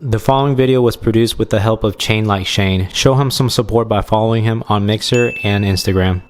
The following video was produced with the help of Chain Like Shane. Show him some support by following him on Mixer and Instagram.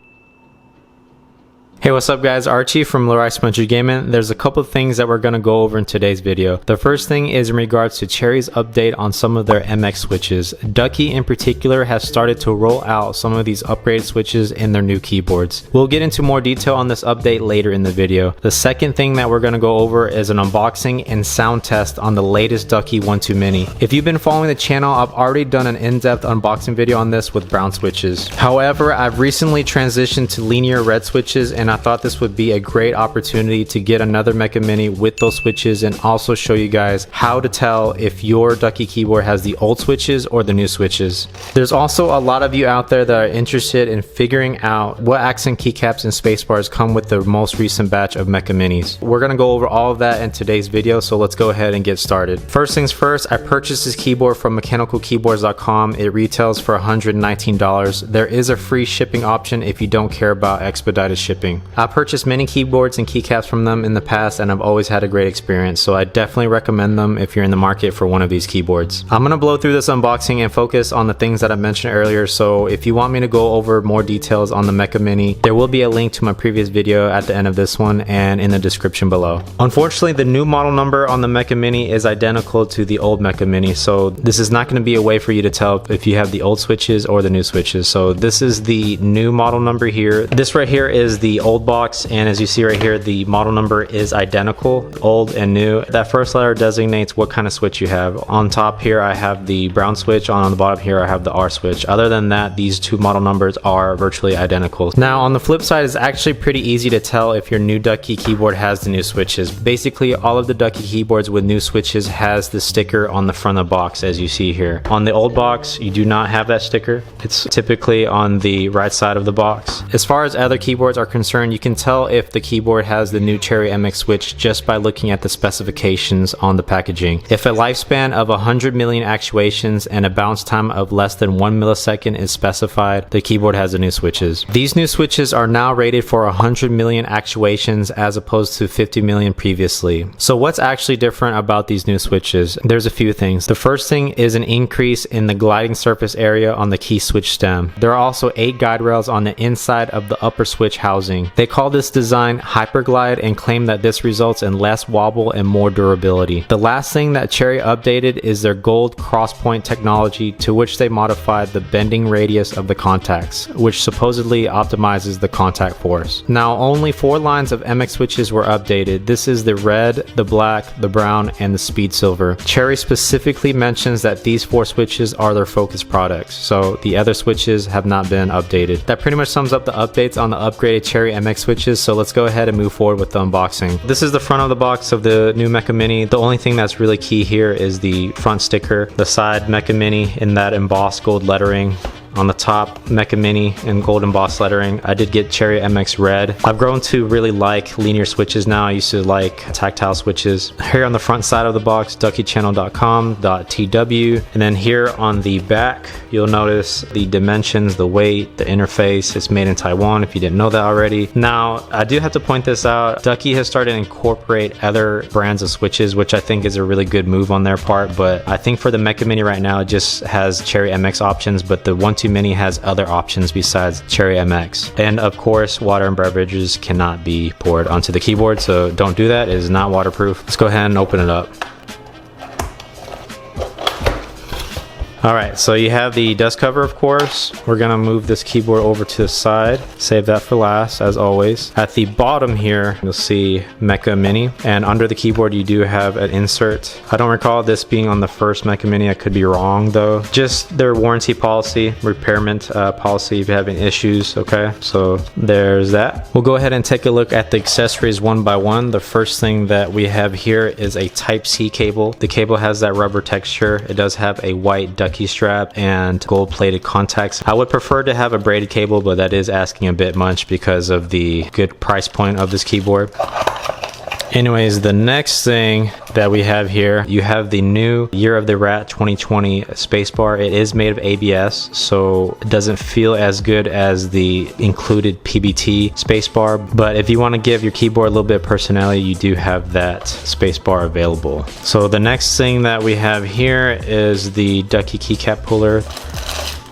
Hey, what's up guys, Archie from LILRICEMUNCHER Gaming. There's a couple of things that we're going to go over in today's video. The first thing is in regards to Cherry's update on some of their MX switches. Ducky in particular has started to roll out some of these upgrade switches in their new keyboards. We'll get into more detail on this update later in the video. The second thing that we're going to go over is an unboxing and sound test on the latest Ducky One Mini. If you've been following the channel, I've already done an in-depth unboxing video on this with brown switches. However, I've recently transitioned to linear red switches, and I thought this would be a great opportunity to get another Mecha Mini with those switches and also show you guys how to tell if your Ducky keyboard has the old switches or the new switches. There's also a lot of you out there that are interested in figuring out what accent keycaps and spacebars come with the most recent batch of Mecha Minis. We're going to go over all of that in today's video, so let's go ahead and get started. First things first, I purchased this keyboard from mechanicalkeyboards.com. It retails for $119. There is a free shipping option if you don't care about expedited shipping. I purchased many keyboards and keycaps from them in the past and I've always had a great experience, so I definitely recommend them if you're in the market for one of these keyboards. I'm going to blow through this unboxing and focus on the things that I mentioned earlier, so if you want me to go over more details on the Mecha Mini, there will be a link to my previous video at the end of this one and in the description below. Unfortunately, the new model number on the Mecha Mini is identical to the old Mecha Mini, so this is not going to be a way for you to tell if you have the old switches or the new switches. So this is the new model number here. This right here is the old box, and as you see right here, the model number is identical, old and new. That first letter designates what kind of switch you have. On top here I have the brown switch, on the bottom here I have the R switch. Other than that, these two model numbers are virtually identical. Now on the flip side, it's actually pretty easy to tell if your new Ducky keyboard has the new switches. Basically all of the Ducky keyboards with new switches has the sticker on the front of the box, as you see here. On the old box you do not have that sticker. It's typically on the right side of the box. As far as other keyboards are concerned, you can tell if the keyboard has the new Cherry MX switch just by looking at the specifications on the packaging. If a lifespan of 100 million actuations and a bounce time of less than 1 millisecond is specified, the keyboard has the new switches. These new switches are now rated for 100 million actuations as opposed to 50 million previously. So what's actually different about these new switches? There's a few things. The first thing is an increase in the gliding surface area on the key switch stem. There are also 8 guide rails on the inside of the upper switch housing. They call this design Hyperglide and claim that this results in less wobble and more durability. The last thing that Cherry updated is their gold crosspoint technology, to which they modified the bending radius of the contacts, which supposedly optimizes the contact force. Now only 4 lines of MX switches were updated. This is the red, the black, the brown, and the speed silver. Cherry specifically mentions that these 4 switches are their focus products, so the other switches have not been updated. That pretty much sums up the updates on the upgraded Cherry MX switches, so let's go ahead and move forward with the unboxing. This is the front of the box of the new Mecha Mini. The only thing that's really key here is the front sticker, the side Mecha Mini in that embossed gold lettering. On the top, Mecha Mini in gold embossed lettering. I did get Cherry MX red. I've grown to really like linear switches now. I used to like tactile switches. Here on the front side of the box, duckychannel.com.tw, and then here on the back you'll notice the dimensions, the weight, the interface. It's made in Taiwan if you didn't know that already. Now I do have to point this out. Ducky has started to incorporate other brands of switches, which I think is a really good move on their part, but I think for the Mecha Mini right now it just has Cherry MX options, but the One Mini has other options besides Cherry MX. And of course, water and beverages cannot be poured onto the keyboard, so don't do that. It is not waterproof. Let's go ahead and open it up. Alright, so you have the dust cover, of course. We're gonna move this keyboard over to the side. Save that for last, as always. At the bottom here, you'll see Mecha Mini, and under the keyboard you do have an insert. I don't recall this being on the first Mecha Mini. I could be wrong though. Just their warranty policy, repairment policy if you have any issues, okay? So there's that. We'll go ahead and take a look at the accessories one by one. The first thing that we have here is a Type-C cable. The cable has that rubber texture. It does have a white Ducky strap and gold plated contacts. I would prefer to have a braided cable, but that is asking a bit much because of the good price point of this keyboard. Anyways, the next thing that we have here, you have the new Year of the Rat 2020 spacebar. It is made of ABS, so it doesn't feel as good as the included PBT spacebar, but if you want to give your keyboard a little bit of personality, you do have that spacebar available. So the next thing that we have here is the Ducky keycap puller.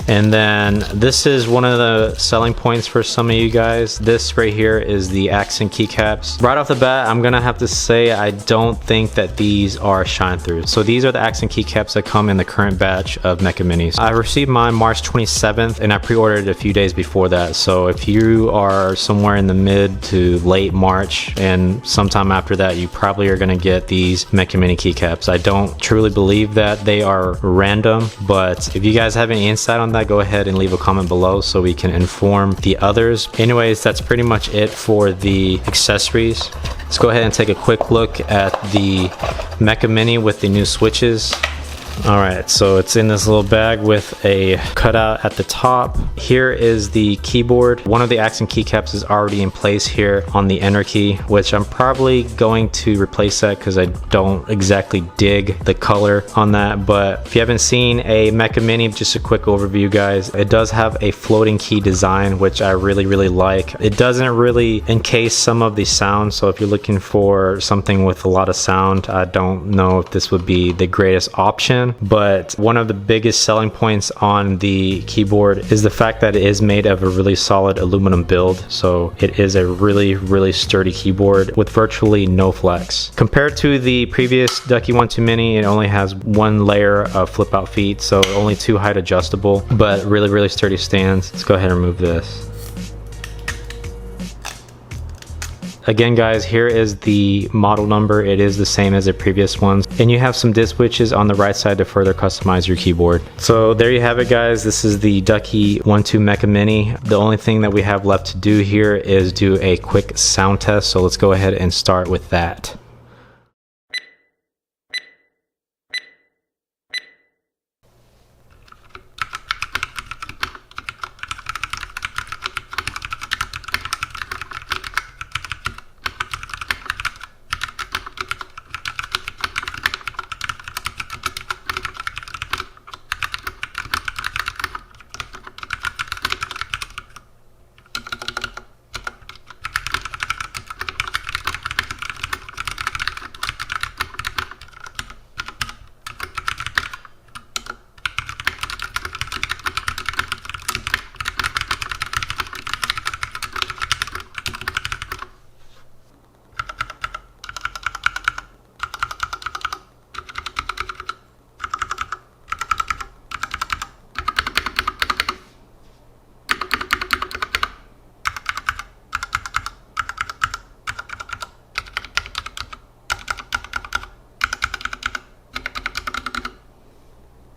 And then this is one of the selling points for some of you guys. This right here is the accent keycaps. Right off the bat, I'm gonna have to say I don't think that these are shine throughs. So these are the accent keycaps that come in the current batch of Mecha Minis. I received mine March 27th and I pre-ordered it a few days before that. So if you are somewhere in the mid to late March and sometime after that, you probably are gonna get these Mecha Mini keycaps. I don't truly believe that they are random, but if you guys have any insight on that, go ahead and leave a comment below so we can inform the others. Anyways, that's pretty much it for the accessories. Let's go ahead and take a quick look at the Mecha Mini with the new switches. Alright, so it's in this little bag with a cutout at the top. Here is the keyboard. One of the accent keycaps is already in place here on the enter key, which I'm probably going to replace that because I don't exactly dig the color on that. But if you haven't seen a Mecha Mini, just a quick overview, guys. It does have a floating key design, which I really like. It doesn't really encase some of the sound, so if you're looking for something with a lot of sound, I don't know if this would be the greatest option. But one of the biggest selling points on the keyboard is the fact that it is made of a really solid aluminum build. So it is a really sturdy keyboard with virtually no flex. Compared to the previous Ducky One 2 Mini, it only has one layer of flip out feet, so only 2 height adjustable, but really sturdy stands. Let's go ahead and remove this. Again, guys, here is the model number. It is the same as the previous ones. And you have some disc switches on the right side to further customize your keyboard. So there you have it, guys. This is the Ducky One 2 Mecha Mini. The only thing that we have left to do here is do a quick sound test. So let's go ahead and start with that.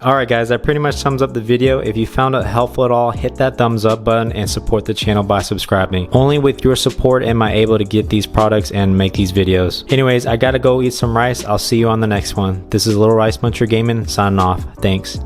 Alright guys, that pretty much sums up the video. If you found it helpful at all, hit that thumbs up button and support the channel by subscribing. Only with your support am I able to get these products and make these videos. Anyways, I gotta go eat some rice. I'll see you on the next one. This is LILRICEMUNCHER Gaming signing off. Thanks.